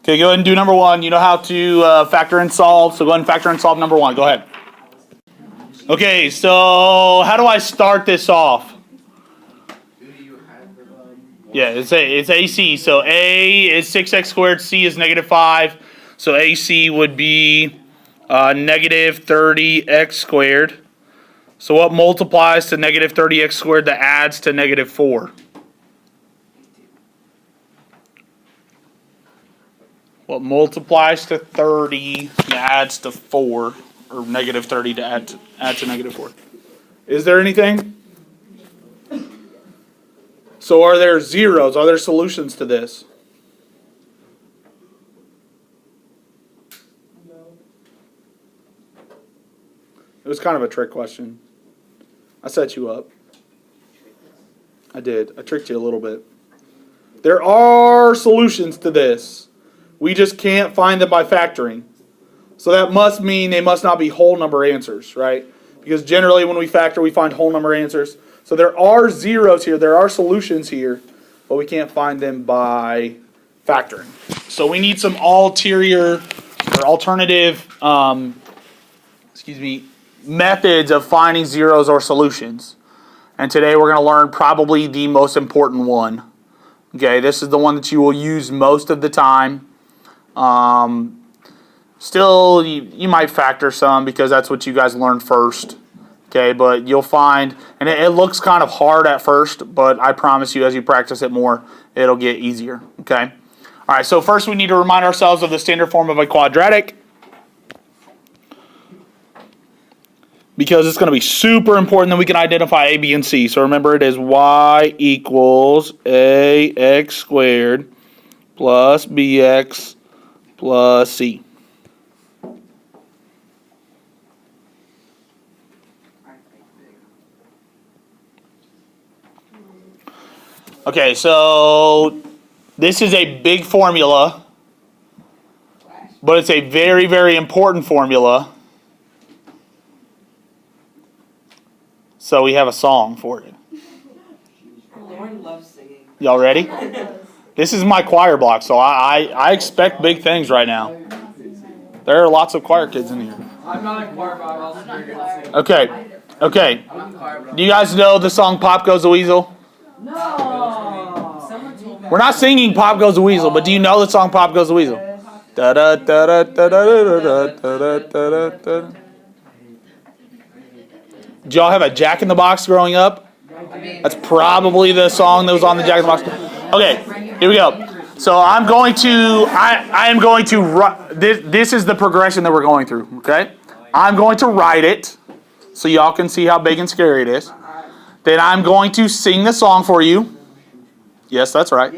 Okay, go ahead and do number 1. You know how to factor and solve, so go ahead and factor and solve number 1. Go ahead. Okay, so how do I start this off? Yeah, it's AC. So A is 6x squared, C is negative 5. So AC would be negative 30x squared. So what multiplies to negative 30x squared that adds to negative 4? What multiplies to 30 that adds to 4, or negative 30 to add to negative 4? Is there anything? So are there zeros? Are there solutions to this? No. It was kind of a trick question. I set you up. I did. I tricked you a little bit. There are solutions to this. We just can't find them by factoring. So that must mean they must not be whole number answers, right? Because generally when we factor, we find whole number answers. So there are zeros here, there are solutions here, but we can't find them by factoring. So we need some alternative methods of finding zeros or solutions. And today we're going to learn probably the most important one. Okay, this is the one that you will use most of the time. Still, you might factor some because that's what you guys learned first. Okay, but you'll find, and it looks kind of hard at first, but I promise you as you practice it more, it'll get easier. Okay? All right, so first we need to remind ourselves of the standard form of a quadratic, because it's going to be super important that we can identify A, B, and C. So remember, it is y equals ax squared plus bx plus c. Okay, so this is a big formula, but it's a very, very important formula. So we have a song for it. Lauren loves singing. Y'all ready? This is my choir block, so I expect big things right now. There are lots of choir kids in here. I'm not a choir, but I'm also very good at singing. Okay. Do you guys know the song Pop Goes the Weasel? No. We're not singing Pop Goes the Weasel, but do you know the song Pop Goes the Weasel? Da da da da da da da da da da. Did y'all have a Jack in the Box growing up? That's probably the song that was on the Jack in the Box. Okay, here we go. So I am going to, this is the progression that we're going through, okay? I'm going to write it so y'all can see how big and scary it is. Then I'm going to sing the song for you. Yes, that's right.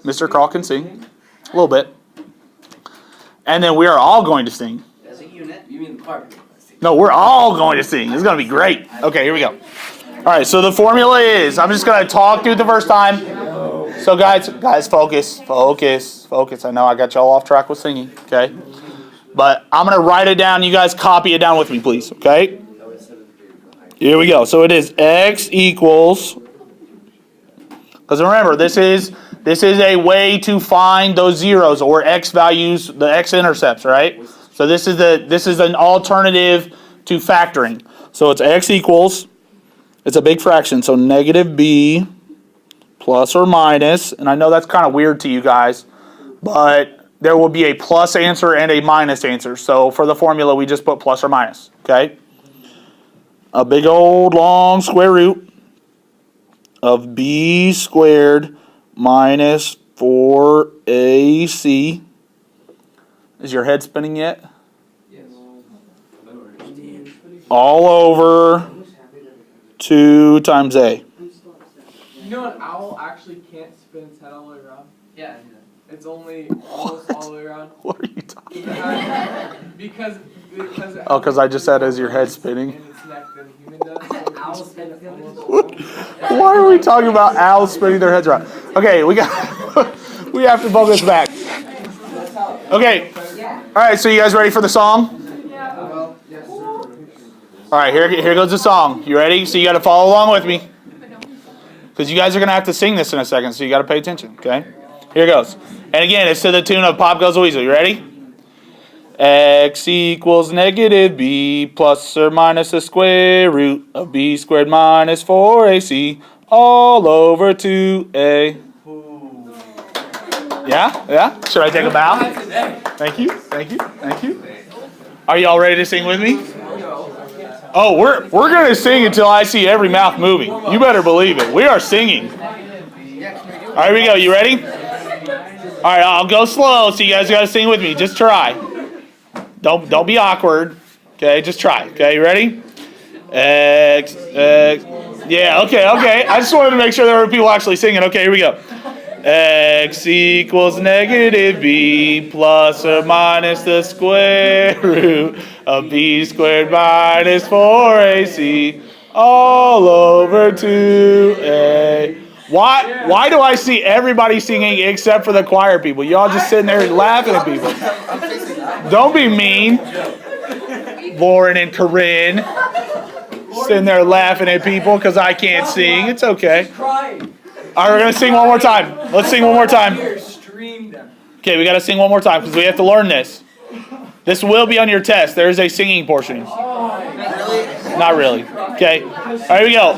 Mr. Craw can sing a little bit. And then we are all going to sing. As a unit? You mean the choir? No, we're all going to sing. It's going to be great. Okay, here we go. All right, so the formula is, I'm just going to talk through it the first time. So guys, focus. I know I got y'all off track with singing, okay? But I'm going to write it down. You guys copy it down with me, please, okay? Here we go. So it is x equals, because remember, this is a way to find those zeros or x values, the x-intercepts, right? So this is an alternative to factoring. So it's x equals, it's a big fraction, so negative b plus or minus, and I know that's kind of weird to you guys, but there will be a plus answer and a minus answer. So for the formula, we just put plus or minus, okay? A big old long square root of b squared minus 4ac. Is your head spinning yet? Yes. All over 2 times a. You know an owl actually can't spin its head all the way around? Yeah. It's only almost all the way around. What are you talking about? Because Oh, because I just said, is your head spinning? in its neck than a human does. So Owls spin its head. Why are we talking about owls spinning their heads around? Okay, we have to focus back. Okay. All right, so you guys ready for the song? Well, yes, sir. All right, here goes the song. You ready? So you got to follow along with me. Because you guys are going to have to sing this in a second, so you got to pay attention, okay? Here goes. And again, it's to the tune of Pop Goes the Weasel. You ready? X equals negative b plus or minus the square root of b squared minus 4ac all over 2a. Yeah? Should I take a bow? Thank you. Are y'all ready to sing with me? Oh, we're going to sing until I see every mouth moving. You better believe it. We are singing. All right, here we go. You ready? All right, I'll go slow, so you guys got to sing with me. Just try. Don't be awkward. Okay, just try. Okay, you ready? X. Yeah, okay. I just wanted to make sure there were people actually singing. Okay, here we go. X equals negative b plus or minus the square root of b squared minus 4ac all over 2a. Why do I see everybody singing except for the choir people? Y'all just sitting there laughing at people. Don't be mean. Lauren and Corinne sitting there laughing at people because I can't sing. It's okay. All right, we're going to sing one more time. Let's sing one more time. Okay, we got to sing one more time because we have to learn this. This will be on your test. There is a singing portion. Not really. Okay. All right, here we go.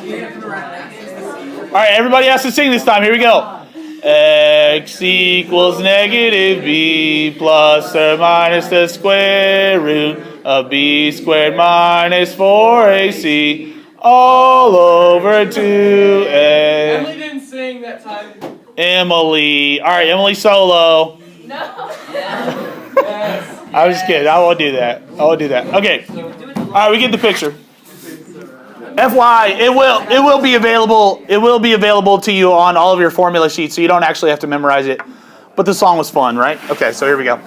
All right, everybody has to sing this time. Here we go. X equals negative b plus or minus the square root of b squared minus 4ac all over 2a. Emily didn't sing that time. Emily. All right, Emily solo. No. Yes. I was just kidding. I won't do that. Okay. All right, we get the picture. FYI, it will be available. It will be available to you on all of your formula sheets, so you don't actually have to memorize it. But the song was fun, right? Okay, so here we go.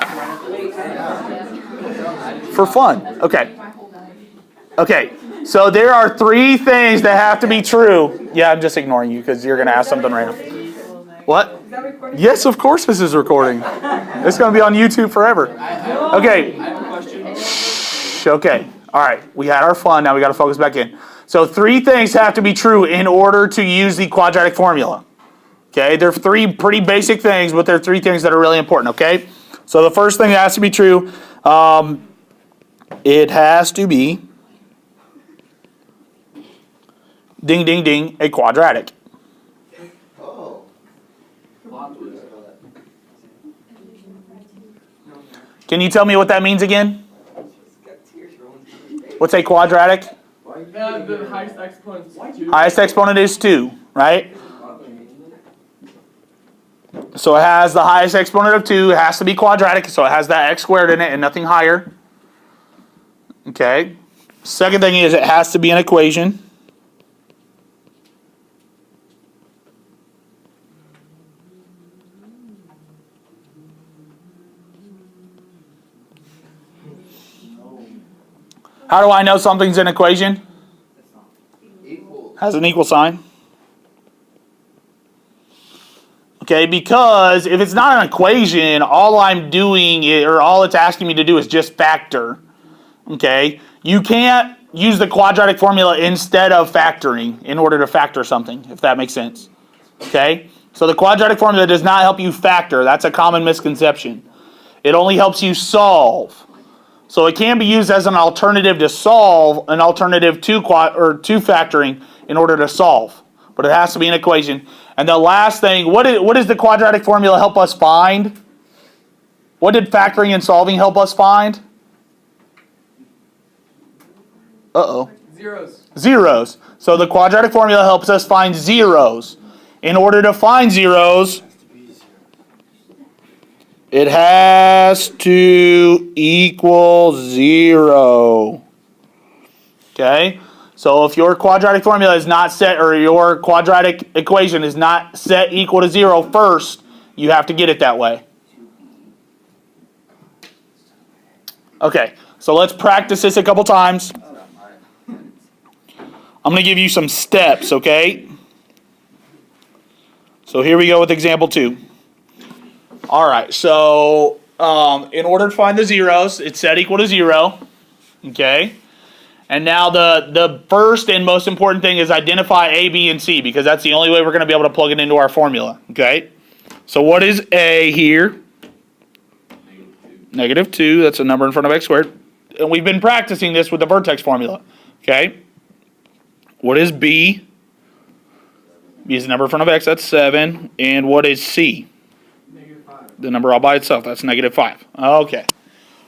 For fun. Okay. So there are 3 things that have to be true. Yeah, I'm just ignoring you because you're going to ask something random. What? Yes, of course this is recording. It's going to be on YouTube forever. Okay. Okay. All right. We had our fun. Now we got to focus back in. So 3 things have to be true in order to use the quadratic formula. Okay, they're 3 pretty basic things, but they're 3 things that are really important, okay? So the first thing that has to be true, it has to be, ding, ding, ding, a quadratic. Can you tell me what that means again? What's a quadratic? The highest exponent is 2. Highest exponent is 2, right? So it has the highest exponent of 2. It has to be quadratic, so it has that x squared in it and nothing higher. Okay. Second thing is it has to be an equation. How do I know something's an equation? Has an equal sign. Okay, because if it's not an equation, all I'm doing or all it's asking me to do is just factor. Okay, you can't use the quadratic formula instead of factoring in order to factor something, if that makes sense. Okay, so the quadratic formula does not help you factor. That's a common misconception. It only helps you solve. So it can be used as an alternative to solve, an alternative to to factoring in order to solve. But it has to be an equation. And the last thing, what does the quadratic formula help us find? What did factoring and solving help us find? Zeros. So the quadratic formula helps us find zeros. In order to find zeros, it has to equal 0. Okay? So if your quadratic formula is not set, or your quadratic equation is not set equal to 0 first, you have to get it that way. Okay, so let's practice this a couple times. I'm going to give you some steps, okay? So here we go with example 2. All right, so in order to find the zeros, it's set equal to 0, okay? And now the first and most important thing is identify A, B, and C, because that's the only way we're going to be able to plug it into our formula, okay? So what is A here? Negative 2. That's a number in front of x squared. And we've been practicing this with the vertex formula. Okay? What is B? B is the number in front of x. That's 7. And what is C? -5. The number all by itself. That's negative 5. Okay.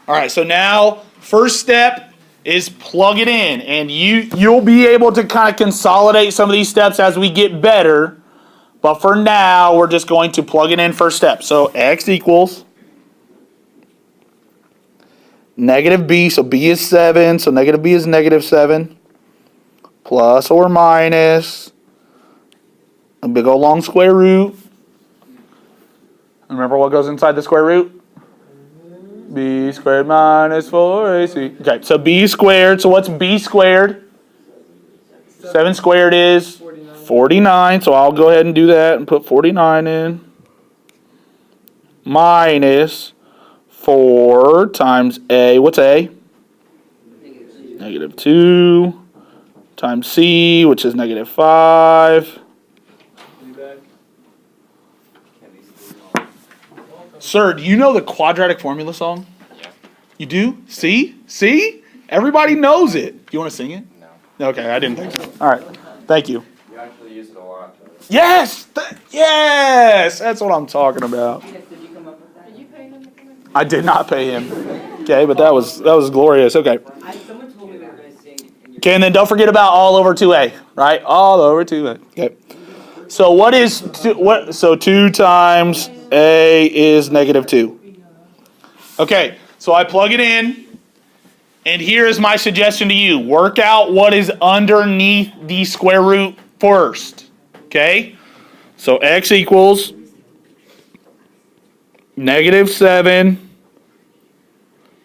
All right. So now, first step is plug it in. And you'll be able to kind of consolidate some of these steps as we get better. But for now, we're just going to plug it in first step. So x equals negative b. So b is 7. So negative b is negative 7. Plus or minus a big old long square root. Remember what goes inside the square root? B squared minus 4ac. Okay, so b squared. So what's b squared? 7 squared is 49. So I'll go ahead and do that and put 49 in. Minus 4 times a. What's a? Negative 2 times c, which is negative 5. Sir, do you know the quadratic formula song? Yeah. You do? See? See? Everybody knows it. You want to sing it? No. Okay, I didn't think so. All right. Thank you. You actually use it a lot. Yes! Yes! That's what I'm talking about. Did you come up with that? Did you pay him to come in? I did not pay him. Okay, but that was glorious. Okay. Someone told me they were going to sing. Okay, and then don't forget about all over 2a, right? All over 2a. Okay. So what is so 2 times a is negative 2. Okay, so I plug it in, and here is my suggestion to you. Work out what is underneath the square root first. Okay? So x equals negative 7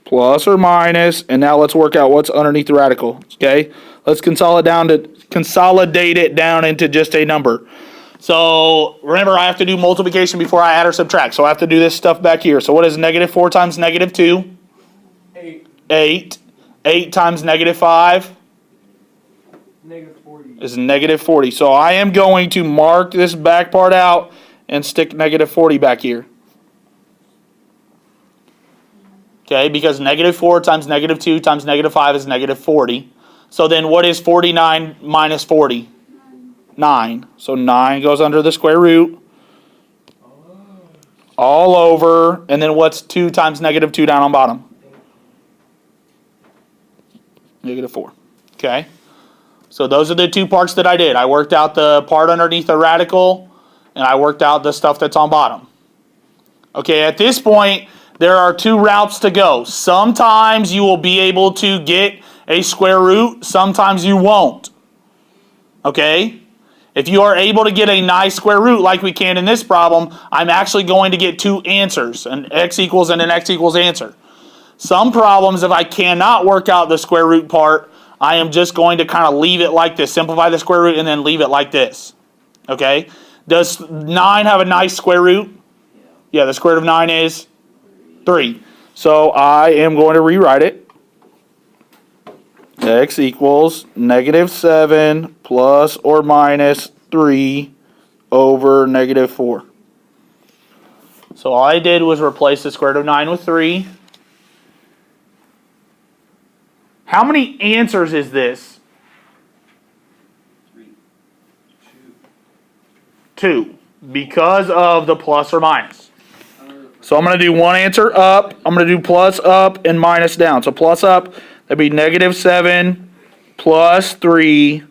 plus or minus, and now let's work out what's underneath the radical. Okay? Let's consolidate it down into just a number. So remember, I have to do multiplication before I add or subtract. So I have to do this stuff back here. So what is negative 4 times negative 2? 8. 8. 8 times negative 5 -40. is negative 40. So I am going to mark this back part out and stick negative 40 back here. Okay, because negative 4 times negative 2 times negative 5 is negative 40. So then what is 49 minus 40? 9. So 9 goes under the square root. All over. And then what's 2 times negative 2 down on bottom? Negative 4. Okay. So those are the two parts that I did. I worked out the part underneath the radical, and I worked out the stuff that's on bottom. Okay, at this point, there are 2 routes to go. Sometimes you will be able to get a square root. Sometimes you won't. Okay? If you are able to get a nice square root like we can in this problem, I'm actually going to get 2 answers, an x equals and an x equals answer. Some problems, if I cannot work out the square root part, I am just going to kind of leave it like this, simplify the square root, and then leave it like this. Okay? Does 9 have a nice square root? Yeah, the square root of 9 is 3. So I am going to rewrite it. X equals negative 7 plus or minus 3 over negative 4. So all I did was replace the square root of 9 with 3. How many answers is this? 2. Because of the plus or minus. So I'm going to do one answer up. I'm going to do plus up and minus down. So plus up, that'd be negative 7 plus 3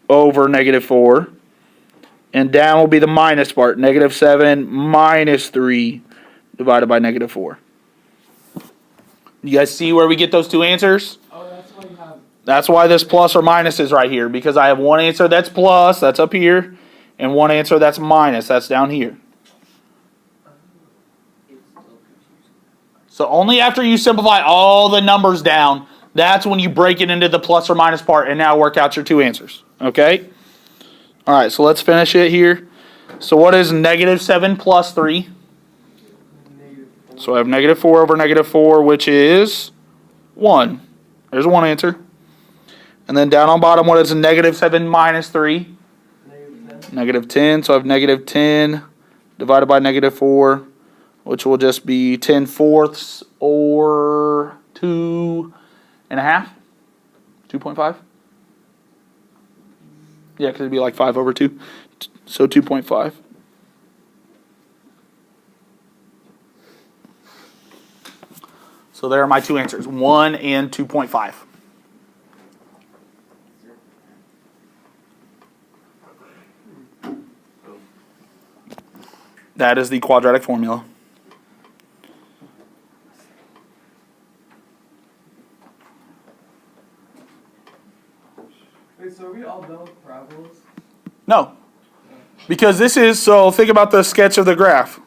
over negative 4. And down will be the minus part. Negative 7 minus 3 divided by negative 4. You guys see where we get those 2 answers? Oh, that's why you have. That's why this plus or minus is right here. Because I have one answer that's plus, that's up here. And one answer that's minus, that's down here. So only after you simplify all the numbers down, that's when you break it into the plus or minus part and now work out your 2 answers. Okay? All right, so let's finish it here. So what is negative 7 plus 3? So I have negative 4 over negative 4, which is 1. There's one answer. And then down on bottom, what is negative 7 minus 3? Negative 10. So I have negative 10 divided by negative 4, which will just be 10/4 or 2.5? 2.5? Yeah, because it'd be like 5 over 2. So 2.5. So there are my two answers, 1 and 2.5. That is the quadratic formula. Wait, so are we all done with parabolas? No. Because this is, so think about the sketch of the graph.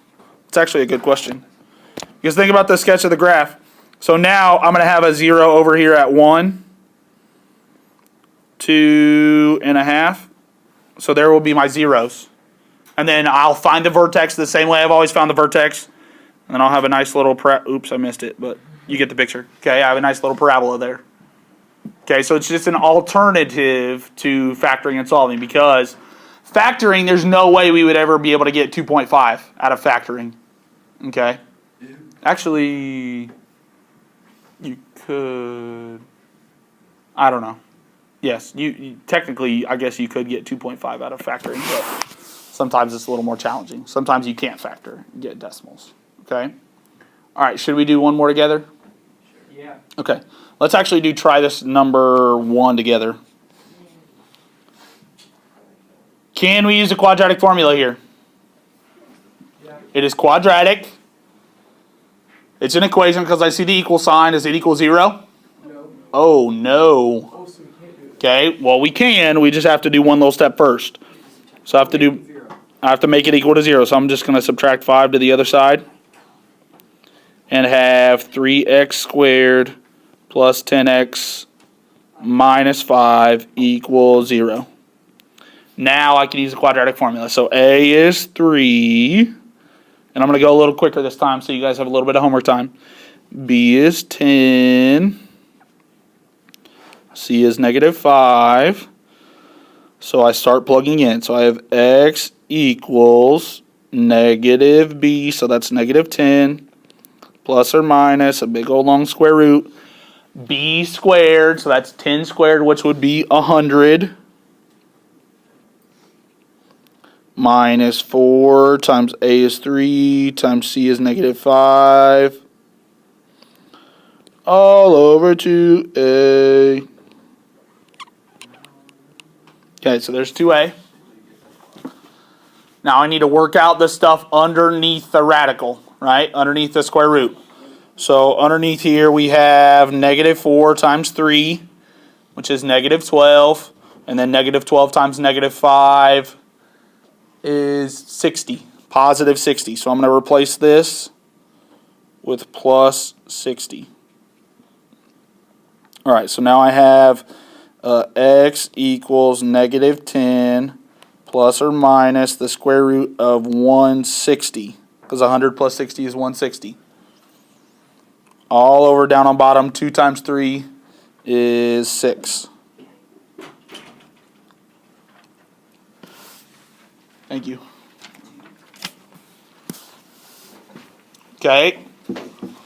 It's actually a good question. Because think about the sketch of the graph. So now I'm going to have a 0 over here at 1, 2.5. So there will be my zeros. And then I'll find the vertex the same way I've always found the vertex. And then I'll have a nice little, oops, I missed it, but you get the picture. Okay, I have a nice little parabola there. Okay, so it's just an alternative to factoring and solving, because factoring, there's no way we would ever be able to get 2.5 out of factoring. Okay? Actually, you could, I don't know. Yes, you technically, I guess you could get 2.5 out of factoring, but sometimes it's a little more challenging. Sometimes you can't factor and get decimals. Okay? All right, should we do one more together? Yeah. Okay. Let's actually try this number 1 together. Can we use a quadratic formula here? Yeah. It is quadratic. It's an equation because I see the equal sign. Does it equal 0? No. Oh, no. Oh, so we can't do it. Okay, well, we can. We just have to do one little step first. So I have to make it equal to 0. So I'm just going to subtract 5 to the other side. And have 3x squared plus 10x minus 5 equals 0. Now I can use the quadratic formula. So A is 3. And I'm going to go a little quicker this time so you guys have a little bit of homework time. B is 10. C is negative 5. So I start plugging in. So I have x equals negative b. So that's negative 10. Plus or minus a big old long square root. B squared, so that's 10 squared, which would be 100. Minus 4 times A is 3 times C is negative 5. All over 2A. Okay, so there's 2A. Now I need to work out the stuff underneath the radical, right? Underneath the square root. So underneath here we have negative 4 times 3, which is negative 12. And then negative 12 times negative 5 is 60, positive 60. So I'm going to replace this with plus 60. All right, so now I have x equals negative 10 plus or minus the square root of 160, because 100 plus 60 is 160. All over down on bottom, 2 times 3 is 6. Thank you. Okay.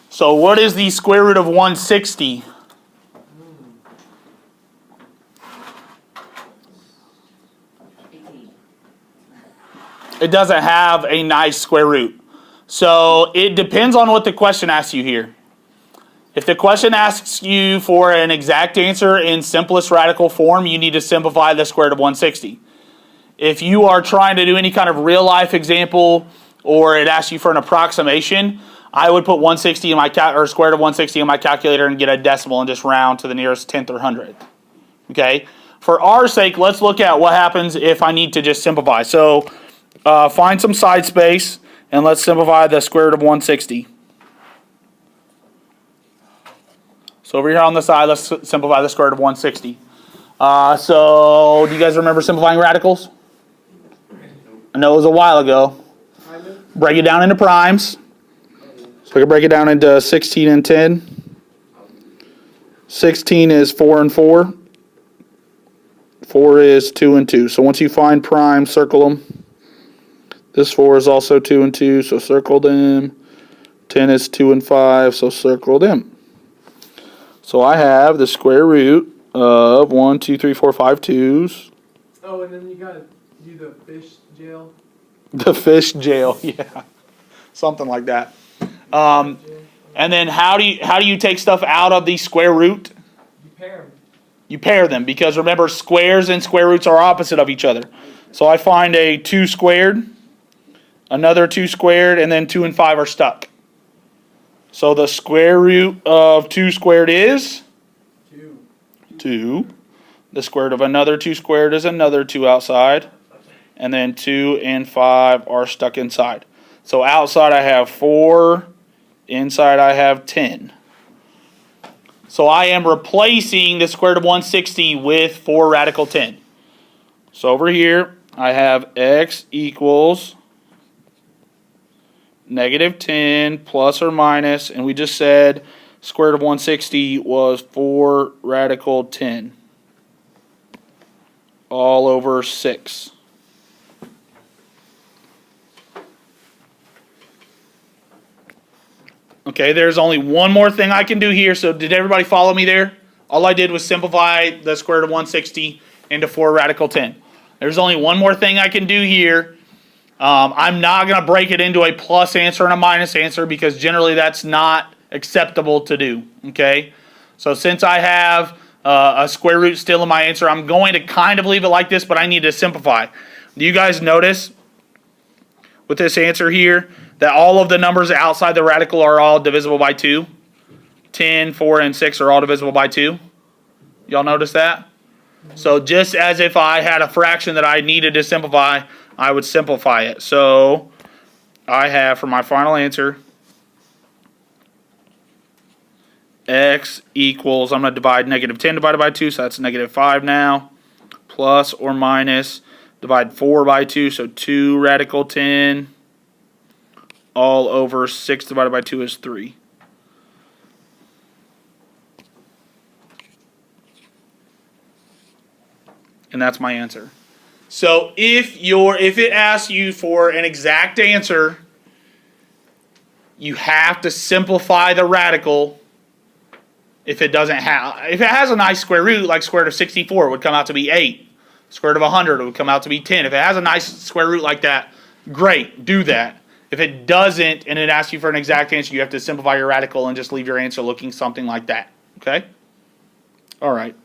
So what is the square root of 160? It doesn't have a nice square root. So it depends on what the question asks you here. If the question asks you for an exact answer in simplest radical form, you need to simplify the square root of 160. If you are trying to do any kind of real life example, or it asks you for an approximation, I would put 160 in my or square root of 160 in my calculator and get a decimal and just round to the nearest tenth or hundredth. Okay. For our sake, let's look at what happens if I need to just simplify. So find some side space and let's simplify the square root of 160. So over here on the side, let's simplify the square root of 160. So do you guys remember simplifying radicals? I know it was a while ago. Break it down into primes. So I can break it down into 16 and 10. 16 is 4 and 4. 4 is 2 and 2. So once you find prime, circle them. This 4 is also 2 and 2, so circle them. 10 is 2 and 5, so circle them. So I have the square root of 1, 2, 3, 4, 5 twos. Oh, and then you gotta do the fish jail. The fish jail, yeah. Something like that. And then how do you take stuff out of the square root? You pair them. You pair them, because remember, squares and square roots are opposite of each other. So I find a 2 squared, another 2 squared, and then 2 and 5 are stuck. So the square root of 2 squared is 2. The square root of another 2 squared is another 2 outside. And then 2 and 5 are stuck inside. So outside I have 4, inside I have 10. So I am replacing the square root of 160 with 4 radical 10. So over here I have x equals -10 plus or minus, and we just said square root of 160 was 4 radical 10 all over 6. Okay, there's only one more thing I can do here. So did everybody follow me there? All I did was simplify the square root of 160 into 4 radical 10. There's only one more thing I can do here. I'm not going to break it into a plus answer and a minus answer, because generally that's not acceptable to do. Okay, so since I have a square root still in my answer, I'm going to kind of leave it like this, but I need to simplify. Do you guys notice with this answer here that all of the numbers outside the radical are all divisible by 2? 10, 4, and 6 are all divisible by 2. Y'all notice that? So just as if I had a fraction that I needed to simplify, I would simplify it. So I have, for my final answer, x equals, I'm going to divide -10 divided by 2, so that's -5 now, plus or minus, divide 4 by 2, so 2 radical 10, all over 6 divided by 2 is 3. And that's my answer. So if it asks you for an exact answer, you have to simplify the radical. If it has a nice square root, like square root of 64, it would come out to be 8. Square root of 100, it would come out to be 10. If it has a nice square root like that, great, do that. If it doesn't, and it asks you for an exact answer, you have to simplify your radical and just leave your answer looking something like that. Okay? All right.